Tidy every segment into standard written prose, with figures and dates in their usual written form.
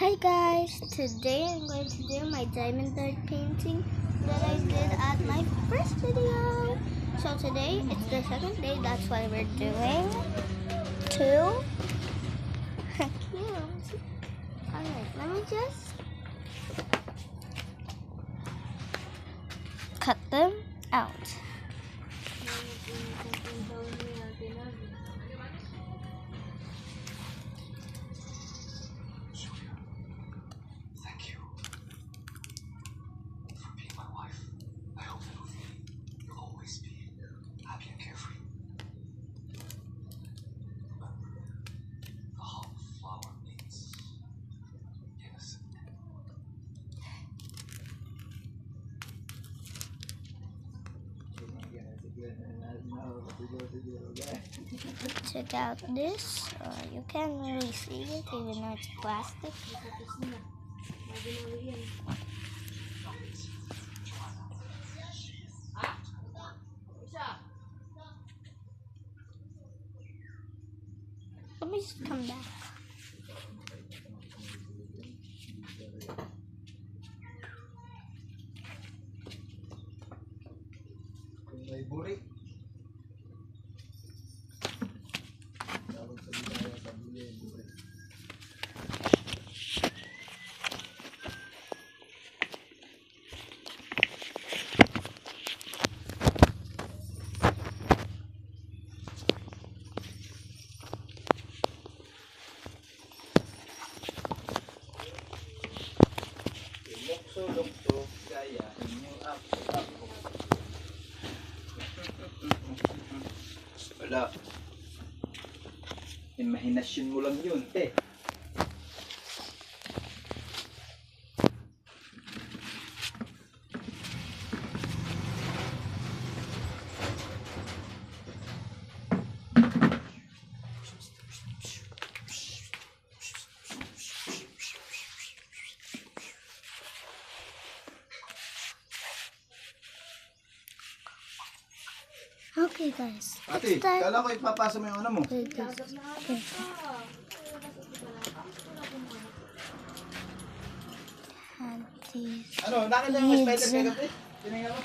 Hi guys, today I'm going to do my diamond art painting that I did at my first video. So today, it's the second day, that's why we're doing two. Cute. Alright, let me just cut them out. Check out this. You can't really see it even though it's plastic. Let me just come back. Wala. Imahinasyon mo lang yun, te. Okay guys. Ate, kala ko ipapasa mo yung ano mo. Okay. Ano, nakita mo yung spider kay Kapit? Tinignan mo?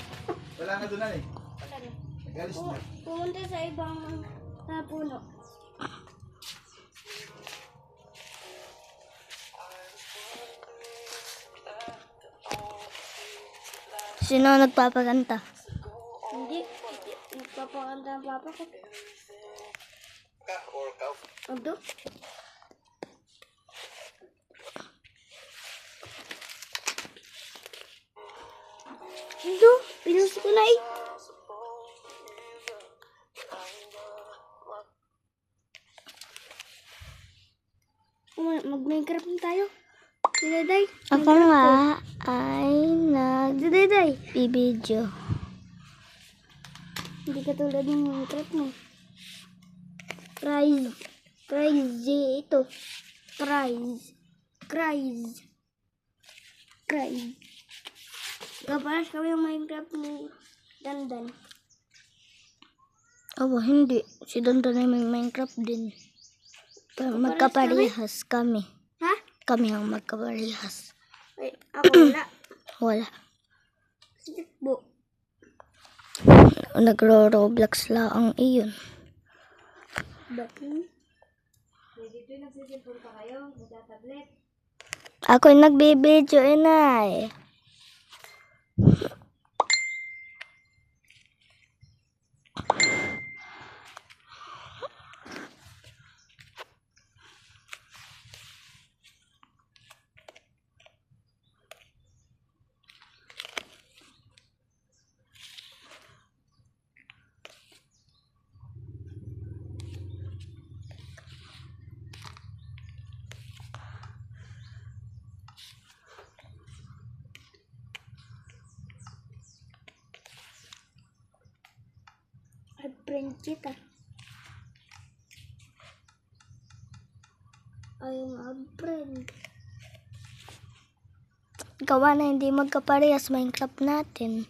Wala na doon na eh. Nagalis na. Pumunta sa ibang puno. Sino nagpapaganta? Hindi. Nagpapaganta ang papa ko. Ka or cow? Ando? Ando? Pinost ko na eh. Mag-Minecraft na tayo. Diday. Ako nga ay nag-bibidyo. Hindi katulad ng Minecraft mo. Crazy ito. Crazy. Kaparas kami yung Minecraft ni Dandan. Oh, hindi. Si Dandan ay may Minecraft din. Magkaparehas kami. Ha? Kami ang magkaparehas. Ay, ako wala. Wala. Bo. Nagro-Roblox lang ang iyon. Bakit? Dito nagsisimple pa kayo? Nagtatablet? Ako'y nagbibidyo, inay. Print kita. Ayaw mag-print. Gawa na hindi magkaparehas Minecraft natin.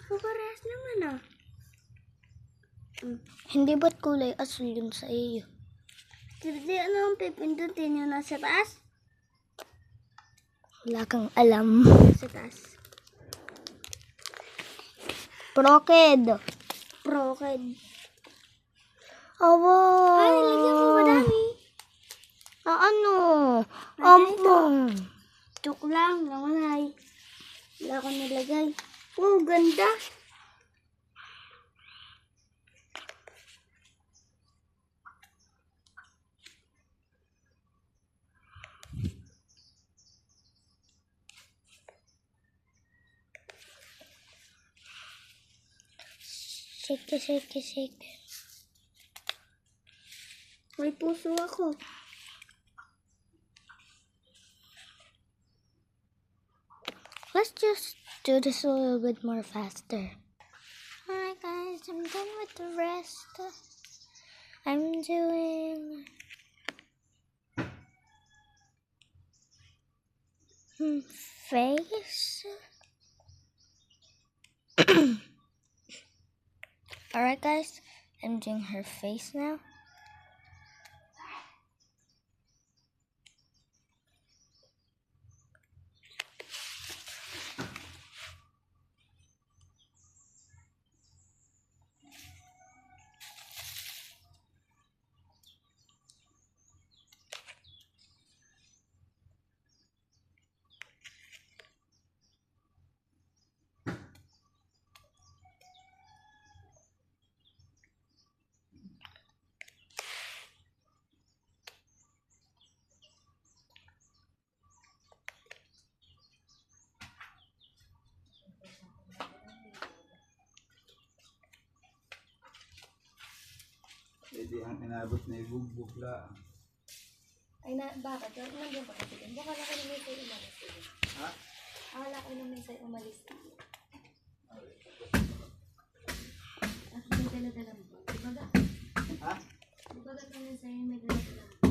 Kaparehas naman ah. Hindi ba't kulay asul yun sa iyo? Hindi, ano ang pipindutin yun nasa taas? Wala kang alam. Sa taas. Proked. Awa. Ay, lagyan mo madami. Ano? Joke lang, naman. Wala ko nilagay. Oh, ganda. Shake. May puso ako. Let's just do this a little bit more faster. Alright guys, I'm done with the rest. I'm doing face. Alright guys, I'm doing her face now. Hindi ang inabot na ibugbugla. Ay na, bakit? Nandiyan ba kasi? Baka na kayo naman sa'yo umalis. Ha? Akala ko naman sa'yo umalis. At may dala-dala mo ba? Dibaga? Ha? Dibaga naman sa'yo may dala-dala mo.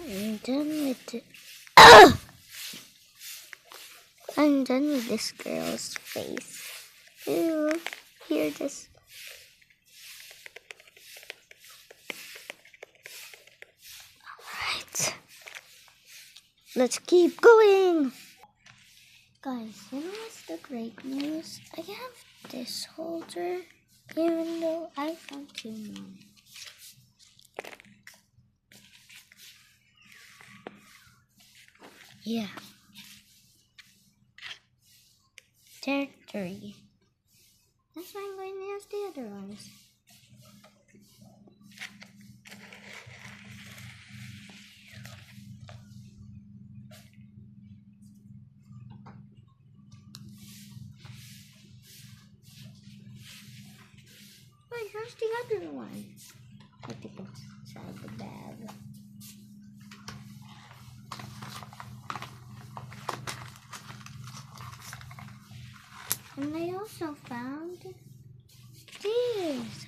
I'm done with it. I'm done with this girl's face. Ew, here, this. Alright. Let's keep going. Guys, you know what's the great news? I have this holder, even though I found 2 more. Yeah. There are 3. That's why I'm going to use the other ones. Wait, how's the other one? I think it's inside the bag. And I also found these.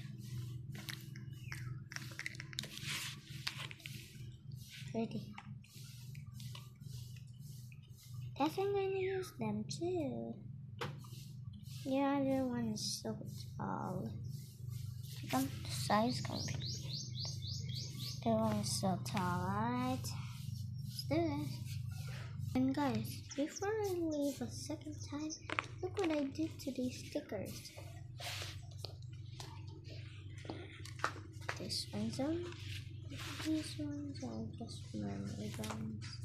Pretty. Guess I'm going to use them too. The other one is so tall. The size can be. The one is so tall. Alright. Let's do this. And guys, before I leave a second time, look what I did to these stickers. This one's on. These ones are just memory gums.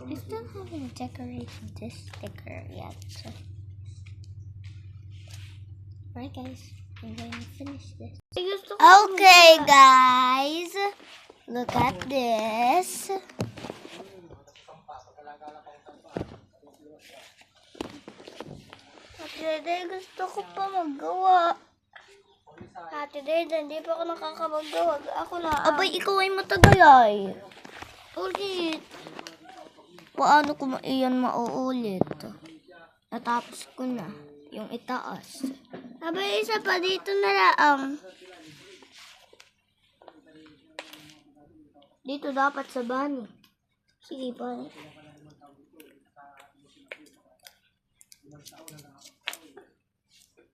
I still haven't decorated this sticker yet. So. Alright guys, I'm going to finish this. Okay guys, look at this. Today gusto ko pa magawa. Today hindi pa ako nakakagawa. Ako lang. Abay, ikaw ay matagal ay. Ulit. Paano ko iyan mauulit? Natapos ko na yung itaas. Abay, isa pa dito na lang. Dito dapat sa bani. Sige pa.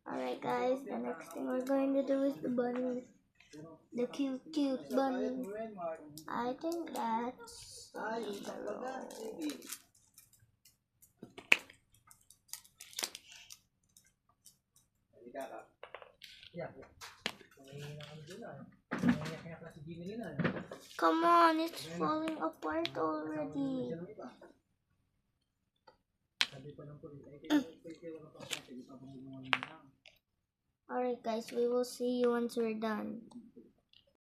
Alright guys, the next thing we're going to do is the bunny. The cute bunny. I think that's... Come on, it's falling apart already. Alright guys, we will see you once we're done.